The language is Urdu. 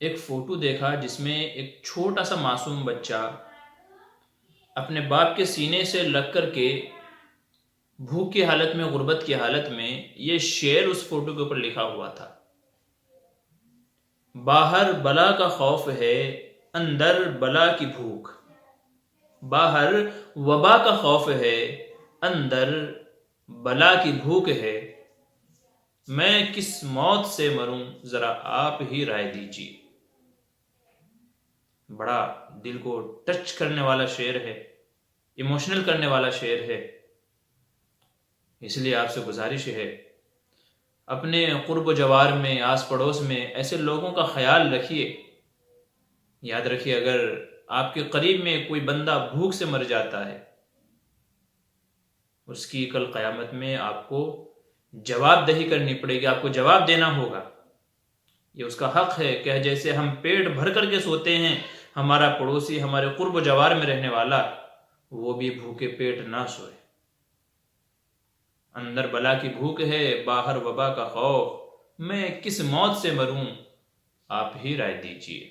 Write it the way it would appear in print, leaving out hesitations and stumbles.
ایک فوٹو دیکھا جس میں ایک چھوٹا سا معصوم بچہ اپنے باپ کے سینے سے لگ کر کے بھوک کی حالت میں، غربت کی حالت میں، یہ شعر اس فوٹو کے اوپر لکھا ہوا تھا: باہر بلا کا خوف ہے، اندر بلا کی بھوک، باہر وبا کا خوف ہے، اندر بلا کی بھوک ہے، میں کس موت سے مروں ذرا آپ ہی رائے دیجیے۔ بڑا دل کو ٹچ کرنے والا شعر ہے، ایموشنل کرنے والا شعر ہے۔ اس لیے آپ سے گزارش ہے، اپنے قرب و جوار میں، آس پڑوس میں ایسے لوگوں کا خیال رکھیے۔ یاد رکھیے، اگر آپ کے قریب میں کوئی بندہ بھوک سے مر جاتا ہے، اس کی کل قیامت میں آپ کو جواب دہی کرنی پڑے گی، آپ کو جواب دینا ہوگا۔ یہ اس کا حق ہے کہ جیسے ہم پیٹ بھر کر کے سوتے ہیں، ہمارا پڑوسی، ہمارے قرب و جوار میں رہنے والا، وہ بھی بھوکے پیٹ نہ سوئے۔ اندر بلا کی بھوک ہے، باہر وبا کا خوف، میں کس موت سے مروں آپ ہی رائے دیجیے۔